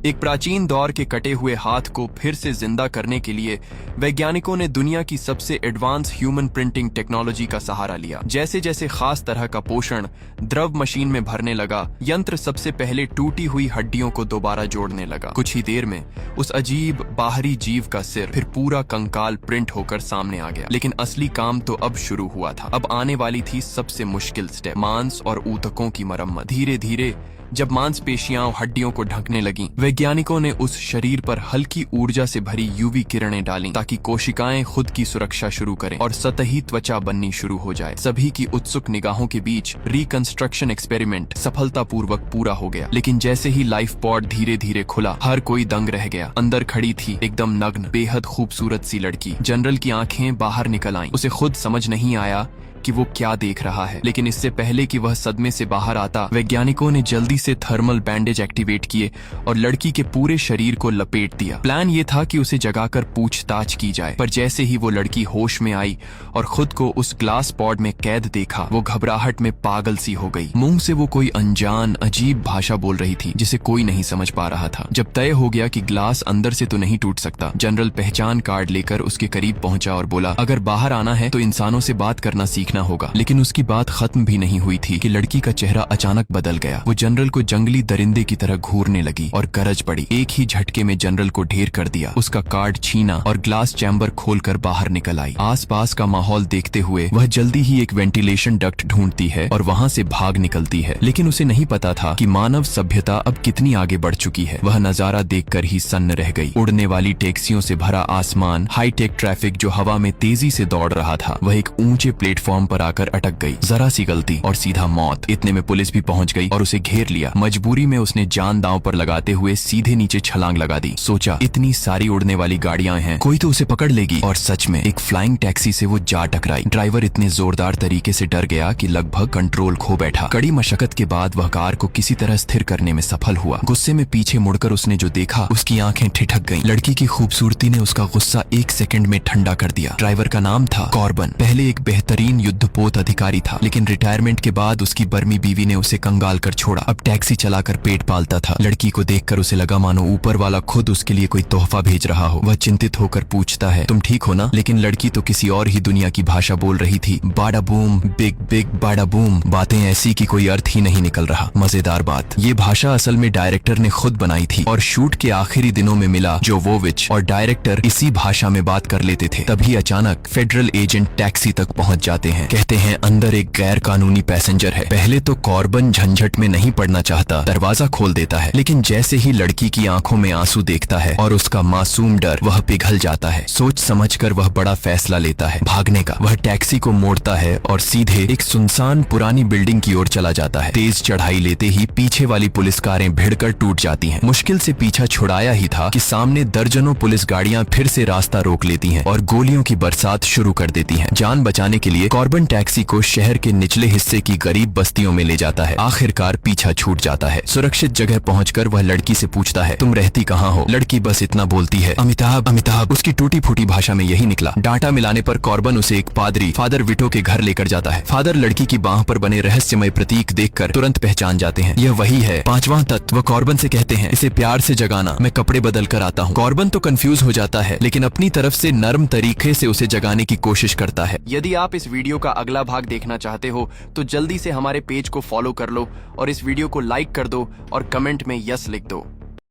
एक प्राचीन दौर के कटे हुए हाथ को फिर से जिंदा करने के लिए वैज्ञानिकों ने दुनिया की सबसे एडवांस ह्यूमन प्रिंटिंग टेक्नोलॉजी का सहारा लिया। जैसे जैसे खास तरह का पोषण द्रव मशीन में भरने लगा, यंत्र सबसे पहले टूटी हुई हड्डियों को दोबारा जोड़ने लगा। कुछ ही देर में उस अजीब बाहरी जीव का सिर, फिर पूरा कंकाल प्रिंट होकर सामने आ गया। लेकिन असली काम तो अब शुरू हुआ था। अब आने वाली थी सबसे मुश्किल स्टेप, मांस और ऊतकों की मरम्मत। धीरे धीरे जब मांसपेशियां और हड्डियों को ढकने लगी, वैज्ञानिकों ने उस शरीर पर हल्की ऊर्जा से भरी यूवी किरणें डाली ताकि कोशिकाएं खुद की सुरक्षा शुरू करें और सतही त्वचा बननी शुरू हो जाए। सभी की उत्सुक निगाहों के बीच रिकंस्ट्रक्शन एक्सपेरिमेंट सफलतापूर्वक पूरा हो गया। लेकिन जैसे ही लाइफ पॉड धीरे धीरे खुला, हर कोई दंग रह गया। अंदर खड़ी थी एकदम नग्न, बेहद खूबसूरत सी लड़की। जनरल की आंखें बाहर निकल आईं। उसे खुद समझ नहीं आया कि वो क्या देख रहा है। लेकिन इससे पहले कि वह सदमे से बाहर आता, वैज्ञानिकों ने जल्दी से थर्मल बैंडेज एक्टिवेट किए और लड़की के पूरे शरीर को लपेट दिया। प्लान ये था कि उसे जगाकर पूछताछ की जाए, पर जैसे ही वो लड़की होश में आई और खुद को उस ग्लास पॉड में कैद देखा, वो घबराहट में पागल सी हो गई। मुंह से वो कोई अनजान अजीब भाषा बोल रही थी जिसे कोई नहीं समझ पा रहा था। जब तय हो गया कि ग्लास अंदर से तो नहीं टूट सकता, जनरल पहचान कार्ड लेकर उसके करीब पहुंचा और बोला, अगर बाहर आना है तो इंसानों से बात करना सीखना होगा। लेकिन उसकी बात खत्म भी नहीं हुई थी कि लड़की का चेहरा अचानक बदल गया। वो जनरल को जंगली दरिंदे की तरह घूरने लगी और गरज पड़ी। एक ही झटके में जनरल को ढेर कर दिया, उसका कार्ड छीना और ग्लास चैम्बर खोलकर बाहर निकल आई। आसपास का माहौल देखते हुए वह जल्दी ही एक वेंटिलेशन डक्ट ढूंढती है और वहां से भाग निकलती है। लेकिन उसे नहीं पता था कि मानव सभ्यता अब कितनी आगे बढ़ चुकी है। वह नजारा देखकर ही सन्न रह गई। उड़ने वाली टैक्सियों से भरा आसमान, हाईटेक ट्रैफिक जो हवा में तेजी से दौड़ रहा था, वह एक ऊंचे प्लेटफॉर्म पर आकर अटक गई। जरा सी गलती और सीधा मौत। इतने में पुलिस भी पहुंच गई और उसे घेर लिया। मजबूरी में उसने जान दांव पर लगाते हुए सीधे नीचे छलांग लगा दी। सोचा, इतनी सारी उड़ने वाली गाड़ियां हैं, कोई तो उसे पकड़ लेगी। और सच में एक फ्लाइंग टैक्सी से वो जा टकराई। ड्राइवर इतने जोरदार तरीके से डर गया कि लगभग कंट्रोल खो बैठा। कड़ी मशक्कत के बाद वह कार को किसी तरह स्थिर करने में सफल हुआ। गुस्से में पीछे मुड़कर उसने जो देखा, उसकी आंखें ठिठक गईं। लड़की की खूबसूरती ने उसका गुस्सा एक सेकंड में ठंडा कर दिया। ड्राइवर का नाम था कॉर्बन। पहले एक बेहतरीन युद्धपोत अधिकारी था, लेकिन रिटायरमेंट के बाद उसकी बर्मी बीवी ने उसे कंगाल कर छोड़ा। अब टैक्सी चलाकर पेट पालता था। लड़की को देखकर उसे लगा मानो ऊपर वाला खुद उसके लिए कोई तोहफा भेज रहा हो। वह चिंतित होकर पूछता है, तुम ठीक हो ना? लेकिन लड़की तो किसी और ही दुनिया की भाषा बोल रही थी। बाडा बूम, बिग बिग बाडा बूम। बातें ऐसी कि कोई अर्थ ही नहीं निकल रहा। मजेदार बात, ये भाषा असल में डायरेक्टर ने खुद बनाई थी और शूट के आखिरी दिनों में मिला जोवोविच और डायरेक्टर इसी भाषा में बात कर लेते थे। तभी अचानक फेडरल एजेंट टैक्सी तक पहुंच जाते हैं। कहते हैं अंदर एक गैर कानूनी पैसेंजर है। पहले तो कॉर्बन झंझट में नहीं पड़ना चाहता, दरवाजा खोल देता है। लेकिन जैसे ही लड़की की आंखों में आंसू देखता है और उसका मासूम डर, वह पिघल जाता है। सोच समझकर वह बड़ा फैसला लेता है, भागने का। वह टैक्सी को मोड़ता है और सीधे एक सुनसान पुरानी बिल्डिंग की ओर चला जाता है। तेज चढ़ाई लेते ही पीछे वाली पुलिस कारें भिड़कर टूट जाती हैं। मुश्किल से पीछा छुड़ाया ही था कि सामने दर्जनों पुलिस गाड़ियां फिर से रास्ता रोक लेती हैं और गोलियों की बरसात शुरू कर देती हैं। जान बचाने के लिए कॉर्बन टैक्सी को शहर के निचले हिस्से की गरीब बस्तियों में ले जाता है। आखिरकार पीछा छूट जाता है। सुरक्षित जगह पहुंचकर वह लड़की से पूछता है, तुम रहती कहाँ हो? लड़की बस इतना बोलती है, अमिताभ अमिताभ। उसकी टूटी फूटी भाषा में यही निकला। डांटा मिलाने पर कॉर्बन उसे एक पादरी फादर विटो के घर लेकर जाता है। फादर लड़की की बांह पर बने रहस्यमय प्रतीक देखकर तुरंत पहचान जाते हैं, यह वही है, पांचवां तत्व। वह कॉर्बन से कहते हैं, इसे प्यार से जगाना, मैं कपड़े बदल कर आता हूँ। कॉर्बन तो कंफ्यूज हो जाता है, लेकिन अपनी तरफ से नर्म तरीके से उसे जगाने की कोशिश करता है। यदि आप इस वीडियो का अगला भाग देखना चाहते हो तो जल्दी से हमारे पेज को फॉलो कर लो और इस वीडियो को लाइक कर दो और कमेंट में यस लिख दो।